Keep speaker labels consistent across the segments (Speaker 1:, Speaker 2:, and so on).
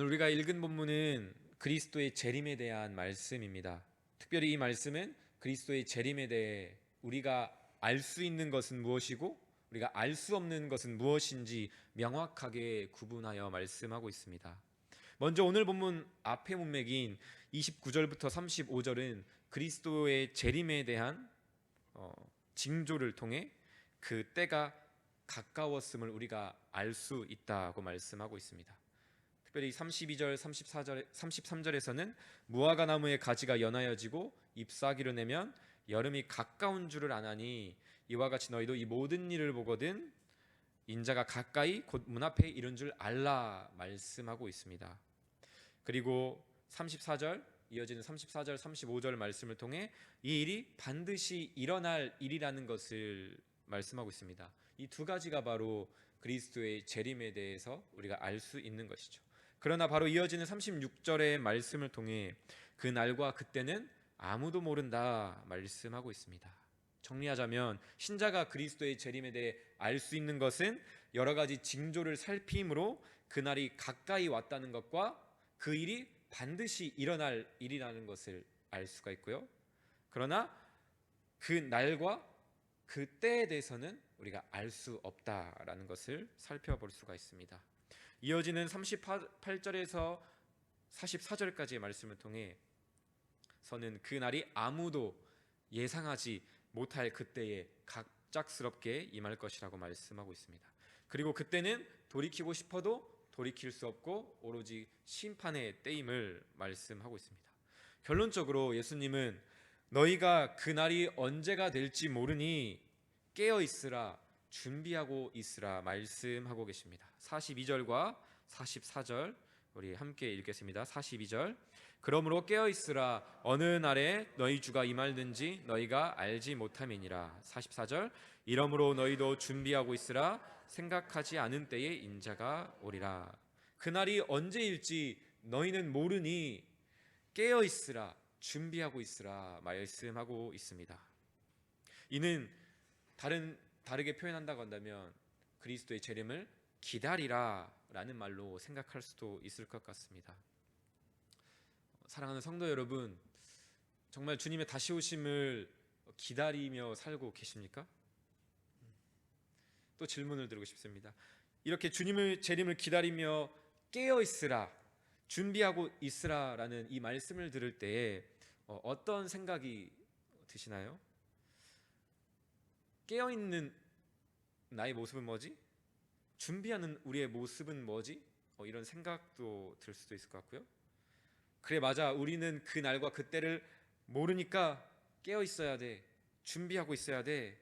Speaker 1: 오늘 우리가 읽은 본문은 그리스도의 재림에 대한 말씀입니다. 특별히 이 말씀은 그리스도의 재림에 대해 우리가 알 수 있는 것은 무엇이고 우리가 알 수 없는 것은 무엇인지 명확하게 구분하여 말씀하고 있습니다. 먼저 오늘 본문 앞에 문맥인 29절부터 35절은 그리스도의 재림에 대한 징조를 통해 그 때가 가까웠음을 우리가 알 수 있다고 말씀하고 있습니다. 특별히 32절, 34절, 33절에서는 무화과 나무의 가지가 연하여지고 잎사귀를 내면 여름이 가까운 줄을 아나니 이와 같이 너희도 이 모든 일을 보거든 인자가 가까이 곧 문 앞에 이른 줄 알라 말씀하고 있습니다. 그리고 34절 이어지는 34절, 35절 말씀을 통해 이 일이 반드시 일어날 일이라는 것을 말씀하고 있습니다. 이 두 가지가 바로 그리스도의 재림에 대해서 우리가 알 수 있는 것이죠. 그러나 바로 이어지는 36절의 말씀을 통해 그 날과 그때는 아무도 모른다 말씀하고 있습니다. 정리하자면 신자가 그리스도의 재림에 대해 알 수 있는 것은 여러 가지 징조를 살핌으로 그날이 가까이 왔다는 것과 그 일이 반드시 일어날 일이라는 것을 알 수가 있고요. 그러나 그 날과 그 때에 대해서는 우리가 알 수 없다라는 것을 살펴볼 수가 있습니다. 이어지는 38절에서 44절까지의 말씀을 통해 서는 그 날이 아무도 예상하지 못할 그때에 갑작스럽게 임할 것이라고 말씀하고 있습니다. 그리고 그때는 돌이키고 싶어도 돌이킬 수 없고 오로지 심판의 때임을 말씀하고 있습니다. 결론적으로 예수님은 너희가 그 날이 언제가 될지 모르니 깨어 있으라 준비하고 있으라 말씀하고 계십니다. 42절과 44절 우리 함께 읽겠습니다. 42절 그러므로 깨어 있으라 어느 날에 너희 주가 임할는지 너희가 알지 못함이니라. 44절 이러므로 너희도 준비하고 있으라 생각하지 않은 때에 인자가 오리라. 그날이 언제일지 너희는 모르니 깨어 있으라 준비하고 있으라 말씀하고 있습니다. 이는 다르게 표현한다고 한다면 그리스도의 재림을 기다리라 라는 말로 생각할 수도 있을 것 같습니다. 사랑하는 성도 여러분, 정말 주님의 다시 오심을 기다리며 살고 계십니까? 또 질문을 드리고 싶습니다. 이렇게 주님의 재림을 기다리며 깨어 있으라 준비하고 있으라 라는 이 말씀을 들을 때에 어떤 생각이 드시나요? 깨어있는 나의 모습은 뭐지? 준비하는 우리의 모습은 뭐지? 이런 생각도 들 수도 있을 것 같고요. 그래 맞아, 우리는 그 날과 그때를 모르니까 깨어 있어야 돼, 준비하고 있어야 돼,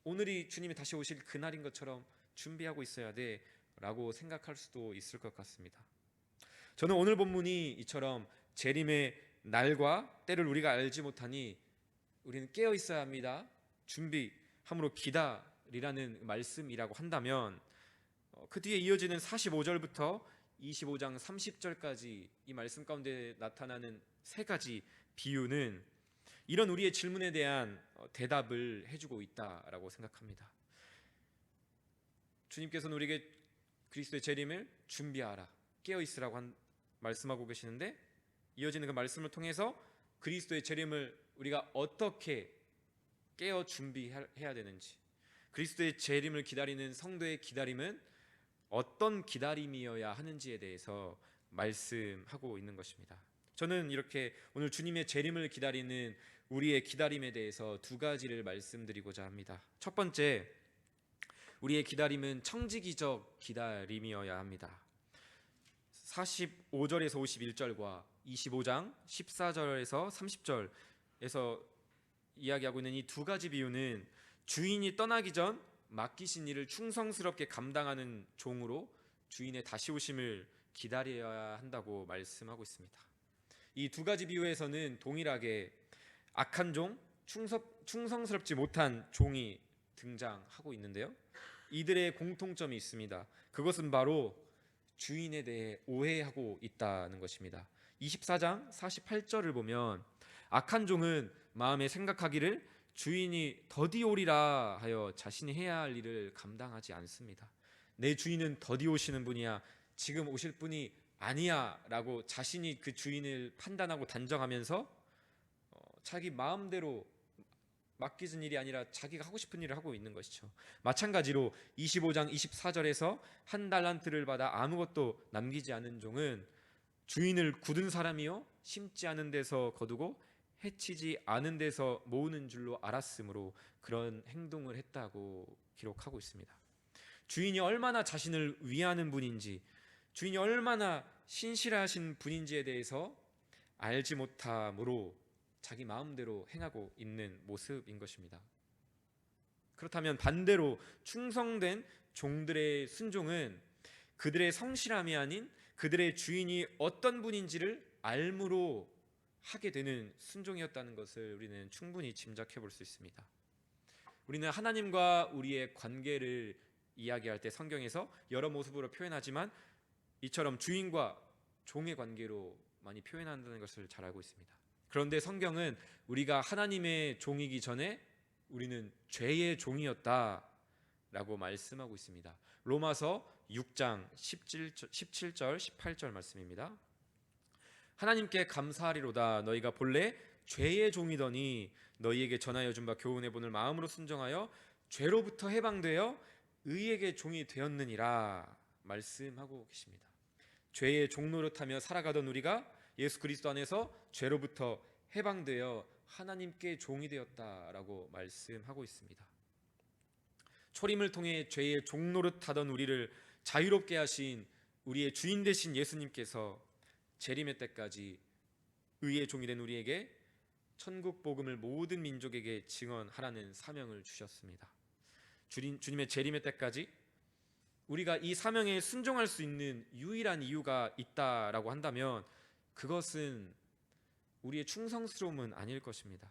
Speaker 1: 오늘이 주님이 다시 오실 그날인 것처럼 준비하고 있어야 돼 라고 생각할 수도 있을 것 같습니다. 저는 오늘 본문이 이처럼 재림의 날과 때를 우리가 알지 못하니 우리는 깨어 있어야 합니다, 준비함으로 기다리라는 말씀이라고 한다면 그 뒤에 이어지는 45절부터 25장 30절까지 이 말씀 가운데 나타나는 세 가지 비유는 이런 우리의 질문에 대한 대답을 해주고 있다라고 생각합니다. 주님께서는 우리에게 그리스도의 재림을 준비하라, 깨어있으라고 말씀하고 계시는데 이어지는 그 말씀을 통해서 그리스도의 재림을 우리가 어떻게 깨어 준비해야 되는지, 그리스도의 재림을 기다리는 성도의 기다림은 어떤 기다림이어야 하는지에 대해서 말씀하고 있는 것입니다. 저는 이렇게 오늘 주님의 재림을 기다리는 우리의 기다림에 대해서 두 가지를 말씀드리고자 합니다. 첫 번째, 우리의 기다림은 청지기적 기다림이어야 합니다. 45절에서 51절과 25장 14절에서 30절에서 이야기하고 있는 이 두 가지 비유는 주인이 떠나기 전 맡기신 일을 충성스럽게 감당하는 종으로 주인의 다시 오심을 기다려야 한다고 말씀하고 있습니다. 이 두 가지 비유에서는 동일하게 악한 종, 충성스럽지 못한 종이 등장하고 있는데요, 이들의 공통점이 있습니다. 그것은 바로 주인에 대해 오해하고 있다는 것입니다. 24장 48절을 보면 악한 종은 마음에 생각하기를 주인이 더디 오리라 하여 자신이 해야 할 일을 감당하지 않습니다. 내 주인은 더디 오시는 분이야, 지금 오실 분이 아니야 라고 자신이 그 주인을 판단하고 단정하면서 자기 마음대로 맡기는 일이 아니라 자기가 하고 싶은 일을 하고 있는 것이죠. 마찬가지로 25장 24절에서 한 달란트를 받아 아무것도 남기지 않은 종은 주인을 굳은 사람이요 심지 않은 데서 거두고 해치지 않은 데서 모으는 줄로 알았으므로 그런 행동을 했다고 기록하고 있습니다. 주인이 얼마나 자신을 위하는 분인지, 주인이 얼마나 신실하신 분인지에 대해서 알지 못함으로 자기 마음대로 행하고 있는 모습인 것입니다. 그렇다면 반대로 충성된 종들의 순종은 그들의 성실함이 아닌 그들의 주인이 어떤 분인지를 알므로 하게 되는 순종이었다는 것을 우리는 충분히 짐작해 볼 수 있습니다. 우리는 하나님과 우리의 관계를 이야기할 때 성경에서 여러 모습으로 표현하지만 이처럼 주인과 종의 관계로 많이 표현한다는 것을 잘 알고 있습니다. 그런데 성경은 우리가 하나님의 종이기 전에 우리는 죄의 종이었다라고 말씀하고 있습니다. 로마서 6장 17절 18절 말씀입니다. 하나님께 감사하리로다. 너희가 본래 죄의 종이더니 너희에게 전하여 준 바 교훈의 본을 마음으로 순종하여 죄로부터 해방되어 의에게 종이 되었느니라 말씀하고 계십니다. 죄의 종노릇하며 살아가던 우리가 예수 그리스도 안에서 죄로부터 해방되어 하나님께 종이 되었다라고 말씀하고 있습니다. 초림을 통해 죄의 종노릇하던 우리를 자유롭게 하신 우리의 주인 되신 예수님께서 재림의 때까지 의의 종이 된 우리에게 천국 복음을 모든 민족에게 증언하라는 사명을 주셨습니다. 주님의 재림의 때까지 우리가 이 사명에 순종할 수 있는 유일한 이유가 있다라고 한다면 그것은 우리의 충성스러움은 아닐 것입니다.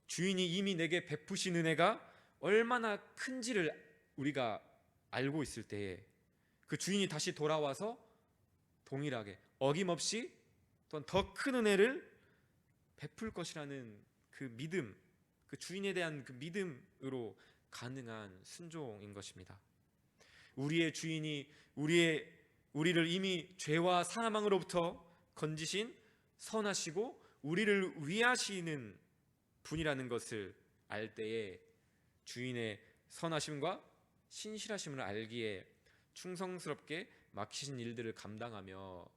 Speaker 1: 주인이 이미 내게 베푸신 은혜가 얼마나 큰지를 우리가 알고 있을 때에 그 주인이 다시 돌아와서 동일하게 어김없이 또한 더 큰 은혜를 베풀 것이라는 그 믿음, 그 주인에 대한 그 믿음으로 가능한 순종인 것입니다. 우리의 주인이 우리를 이미 죄와 사망으로부터 건지신 선하시고 우리를 위하시는 분이라는 것을 알 때에 주인의 선하심과 신실하심을 알기에 충성스럽게 맡기신 일들을 감당하며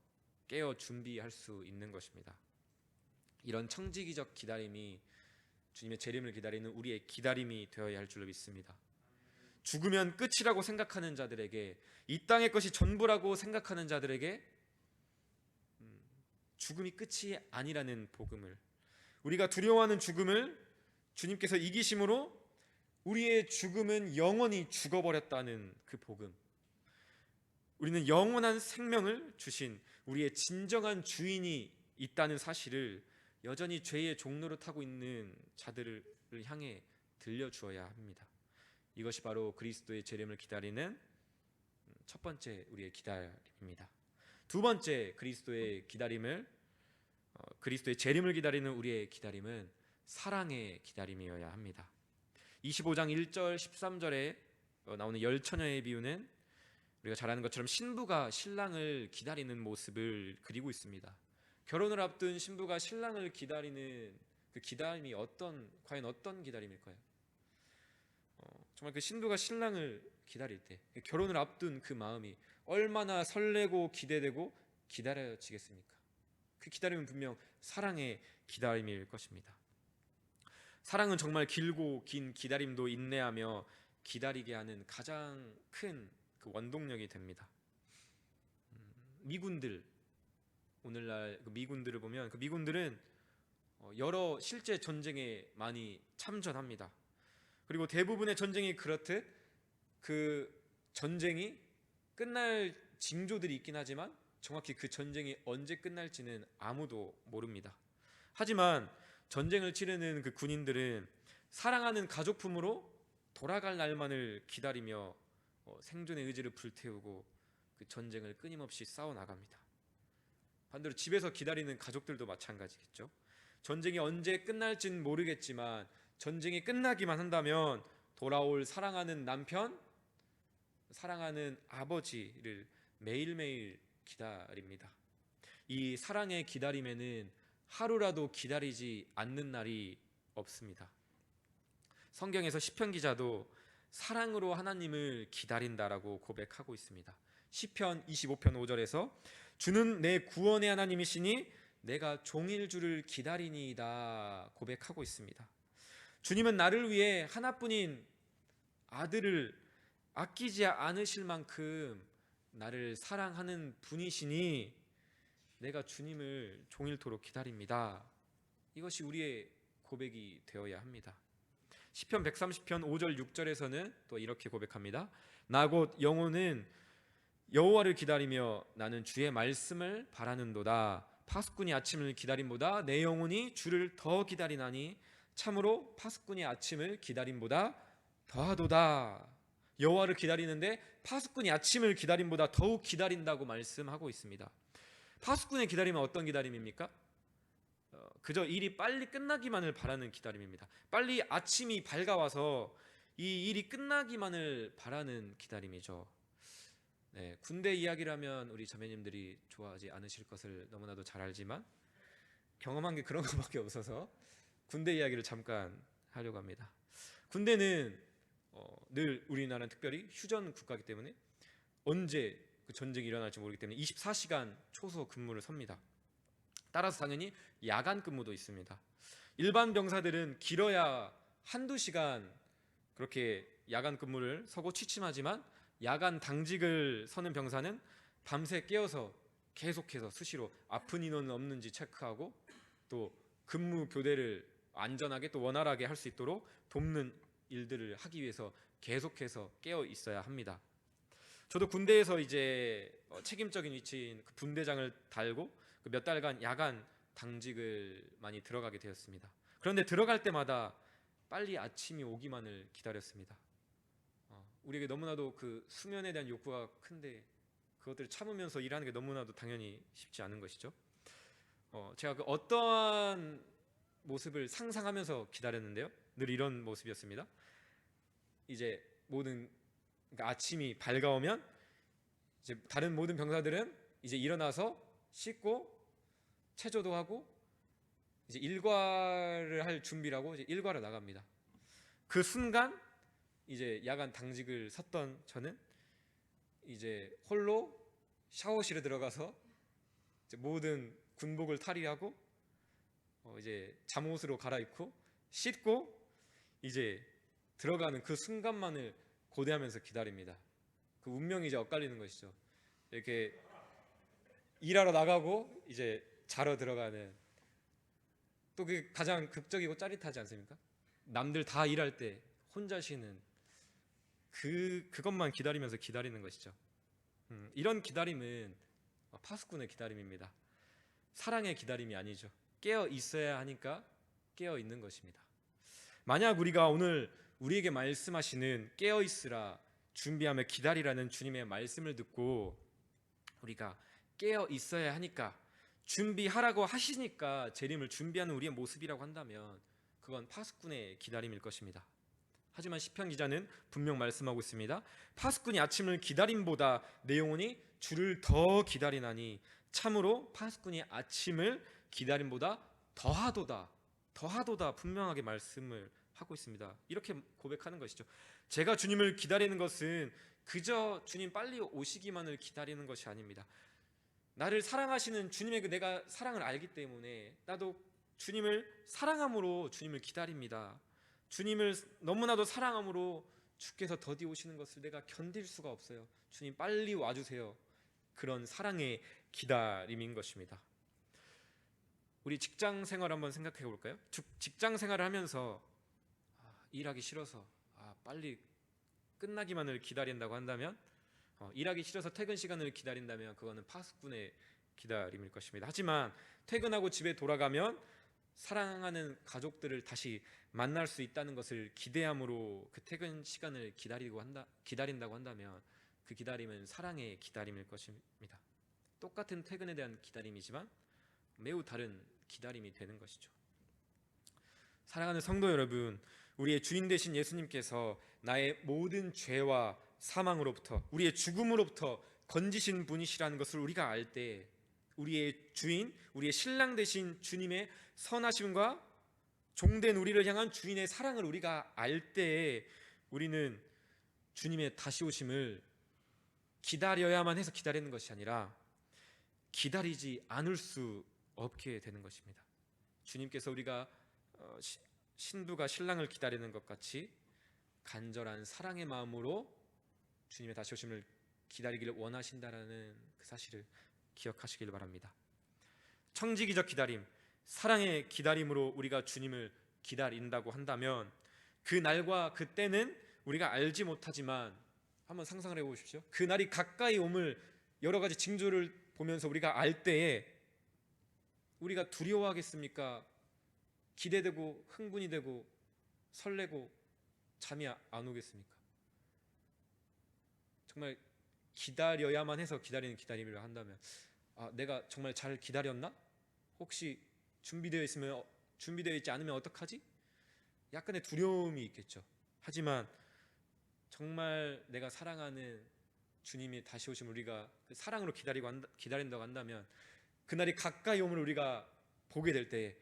Speaker 1: 깨어 준비할 수 있는 것입니다. 이런 청지기적 기다림이 주님의 재림을 기다리는 우리의 기다림이 되어야 할 줄로 믿습니다. 죽으면 끝이라고 생각하는 자들에게, 이 땅의 것이 전부라고 생각하는 자들에게 죽음이 끝이 아니라는 복음을, 우리가 두려워하는 죽음을 주님께서 이기심으로 우리의 죽음은 영원히 죽어버렸다는 그 복음, 우리는 영원한 생명을 주신 우리의 진정한 주인이 있다는 사실을 여전히 죄의 종로를 타고 있는 자들을 향해 들려주어야 합니다. 이것이 바로 그리스도의 재림을 기다리는 첫 번째 우리의 기다림입니다. 두 번째 그리스도의 재림을 기다리는 우리의 기다림은 사랑의 기다림이어야 합니다. 25장 1절 13절에 나오는 열처녀의 비유는 우리가 잘 아는 것처럼 신부가 신랑을 기다리는 모습을 그리고 있습니다. 결혼을 앞둔 신부가 신랑을 기다리는 그 기다림이 과연 어떤 기다림일까요? 정말 그 신부가 신랑을 기다릴 때, 결혼을 앞둔 그 마음이 얼마나 설레고 기대되고 기다려지겠습니까? 그 기다림은 분명 사랑의 기다림일 것입니다. 사랑은 정말 길고 긴 기다림도 인내하며 기다리게 하는 가장 큰 그 원동력이 됩니다. 오늘날 그 미군들을 보면 그 미군들은 여러 실제 전쟁에 많이 참전합니다. 그리고 대부분의 전쟁이 그렇듯 그 전쟁이 끝날 징조들이 있긴 하지만 정확히 그 전쟁이 언제 끝날지는 아무도 모릅니다. 하지만 전쟁을 치르는 그 군인들은 사랑하는 가족품으로 돌아갈 날만을 기다리며 생존의 의지를 불태우고 그 전쟁을 끊임없이 싸워 나갑니다. 반대로 집에서 기다리는 가족들도 마찬가지겠죠. 전쟁이 언제 끝날지는 모르겠지만 전쟁이 끝나기만 한다면 돌아올 사랑하는 남편, 사랑하는 아버지를 매일매일 기다립니다. 이 사랑의 기다림에는 하루라도 기다리지 않는 날이 없습니다. 성경에서 시편 기자도 사랑으로 하나님을 기다린다라고 고백하고 있습니다. 시편 25편 5절에서 주는 내 구원의 하나님이시니 내가 종일 주를 기다리니이다 고백하고 있습니다. 주님은 나를 위해 하나뿐인 아들을 아끼지 않으실 만큼 나를 사랑하는 분이시니 내가 주님을 종일토록 기다립니다. 이것이 우리의 고백이 되어야 합니다. 시편 130편 5절 6절에서는 또 이렇게 고백합니다. 나 곧 영혼은 여호와를 기다리며 나는 주의 말씀을 바라는도다. 파수꾼이 아침을 기다림보다 내 영혼이 주를 더 기다리나니 참으로 파수꾼이 아침을 기다림보다 더하도다. 여호와를 기다리는데 파수꾼이 아침을 기다림보다 더욱 기다린다고 말씀하고 있습니다. 파수꾼의 기다림은 어떤 기다림입니까? 그저 일이 빨리 끝나기만을 바라는 기다림입니다. 빨리 아침이 밝아와서 이 일이 끝나기만을 바라는 기다림이죠. 네, 군대 이야기라면 우리 자매님들이 좋아하지 않으실 것을 너무나도 잘 알지만 경험한 게 그런 것밖에 없어서 군대 이야기를 잠깐 하려고 합니다. 군대는 늘 우리나라는 특별히 휴전 국가이기 때문에 언제 그 전쟁이 일어날지 모르기 때문에 24시간 초소 근무를 섭니다. 따라서 당연히 야간 근무도 있습니다. 일반 병사들은 길어야 한두 시간 그렇게 야간 근무를 서고 취침하지만 야간 당직을 서는 병사는 밤새 깨어서 계속해서 수시로 아픈 인원은 없는지 체크하고 또 근무 교대를 안전하게 또 원활하게 할 수 있도록 돕는 일들을 하기 위해서 계속해서 깨어 있어야 합니다. 저도 군대에서 이제 책임적인 위치인 그 분대장을 달고 그 몇 달간 야간 당직을 많이 들어가게 되었습니다. 그런데 들어갈 때마다 빨리 아침이 오기만을 기다렸습니다. 우리에게 너무나도 그 수면에 대한 욕구가 큰데 그것들을 참으면서 일하는 게 너무나도 당연히 쉽지 않은 것이죠. 제가 그 어떠한 모습을 상상하면서 기다렸는데요, 늘 이런 모습이었습니다. 이제 그러니까 아침이 밝아오면 이제 다른 모든 병사들은 이제 일어나서 씻고 체조도 하고 이제 일과를 할 준비를 하고 이제 일과를 나갑니다. 그 순간 이제 야간 당직을 섰던 저는 이제 홀로 샤워실에 들어가서 이제 모든 군복을 탈의하고 이제 잠옷으로 갈아입고 씻고 이제 들어가는 그 순간만을 고대하면서 기다립니다. 그 운명이 이제 엇갈리는 것이죠. 이렇게 일하러 나가고 이제 자러 들어가는, 또 그게 가장 극적이고 짜릿하지 않습니까? 남들 다 일할 때 혼자 쉬는 그것만 기다리면서 기다리는 것이죠. 이런 기다림은 파수꾼의 기다림입니다. 사랑의 기다림이 아니죠. 깨어 있어야 하니까 깨어 있는 것입니다. 만약 우리가 오늘 우리에게 말씀하시는 깨어 있으라 준비하며 기다리라는 주님의 말씀을 듣고 우리가 깨어 있어야 하니까 준비하라고 하시니까 재림을 준비하는 우리의 모습이라고 한다면 그건 파수꾼의 기다림일 것입니다. 하지만 시편 기자는 분명 말씀하고 있습니다. 파수꾼이 아침을 기다림보다 내 영혼이 주를 더 기다리나니 참으로 파수꾼이 아침을 기다림보다 더하도다 분명하게 말씀을 하고 있습니다. 이렇게 고백하는 것이죠. 제가 주님을 기다리는 것은 그저 주님 빨리 오시기만을 기다리는 것이 아닙니다. 나를 사랑하시는 주님의 내가 사랑을 알기 때문에 나도 주님을 사랑함으로 주님을 기다립니다. 주님을 너무나도 사랑함으로 주께서 더디 오시는 것을 내가 견딜 수가 없어요. 주님 빨리 와주세요. 그런 사랑의 기다림인 것입니다. 우리 직장 생활 한번 생각해 볼까요? 직장 생활을 하면서 일하기 싫어서 빨리 끝나기만을 기다린다고 한다면, 일하기 싫어서 퇴근 시간을 기다린다면 그거는 파수꾼의 기다림일 것입니다. 하지만 퇴근하고 집에 돌아가면 사랑하는 가족들을 다시 만날 수 있다는 것을 기대함으로 그 퇴근 시간을 기다린다고 한다면 그 기다림은 사랑의 기다림일 것입니다. 똑같은 퇴근에 대한 기다림이지만 매우 다른 기다림이 되는 것이죠. 사랑하는 성도 여러분, 우리의 주인 되신 예수님께서 나의 모든 죄와 사망으로부터, 우리의 죽음으로부터 건지신 분이시라는 것을 우리가 알 때, 우리의 주인, 우리의 신랑 되신 주님의 선하심과 종된 우리를 향한 주인의 사랑을 우리가 알 때, 우리는 주님의 다시 오심을 기다려야만 해서 기다리는 것이 아니라 기다리지 않을 수 없게 되는 것입니다. 주님께서 우리가 신부가 신랑을 기다리는 것 같이 간절한 사랑의 마음으로 주님의 다시 오심을 기다리기를 원하신다라는 그 사실을 기억하시길 바랍니다. 청지기적 기다림, 사랑의 기다림으로 우리가 주님을 기다린다고 한다면 그 날과 그 때는 우리가 알지 못하지만 한번 상상을 해보십시오. 그 날이 가까이 옴을 여러 가지 징조를 보면서 우리가 알 때에 우리가 두려워하겠습니까? 기대되고 흥분이 되고 설레고 잠이 안 오겠습니까? 정말 기다려야만 해서 기다리는 기다림이라 한다면 내가 정말 잘 기다렸나? 혹시 준비되어 있지 않으면 어떡하지? 약간의 두려움이 있겠죠. 하지만 정말 내가 사랑하는 주님이 다시 오심을 우리가 그 사랑으로 기다린다고 한다면 그날이 가까이 오면 우리가 보게 될 때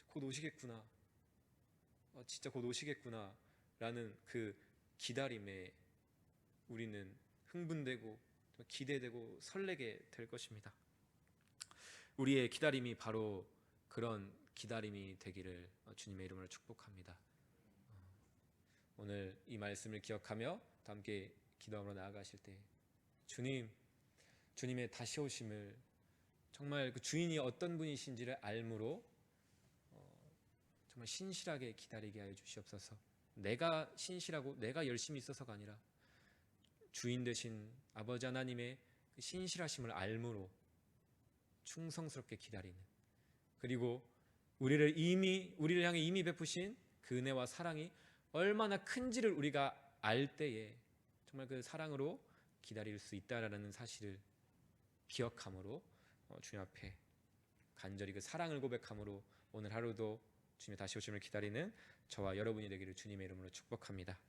Speaker 1: 곧 오시겠구나, 진짜 곧 오시겠구나 라는 그 기다림에 우리는 흥분되고 기대되고 설레게 될 것입니다. 우리의 기다림이 바로 그런 기다림이 되기를 주님의 이름으로 축복합니다. 오늘 이 말씀을 기억하며 함께 기도하러 나아가실 때 주님의 다시 오심을 정말 그 주인이 어떤 분이신지를 알므로 정말 신실하게 기다리게 하여 주시옵소서. 내가 신실하고 내가 열심히 있어서가 아니라 주인 되신 아버지 하나님의 그 신실하심을 알므로 충성스럽게 기다리는, 그리고 우리를 향해 이미 베푸신 그 은혜와 사랑이 얼마나 큰지를 우리가 알 때에 정말 그 사랑으로 기다릴 수 있다라는 사실을 기억함으로 주님 앞에 간절히 그 사랑을 고백함으로 오늘 하루도 주님의 다시 오심을 기다리는 저와 여러분이 되기를 주님의 이름으로 축복합니다.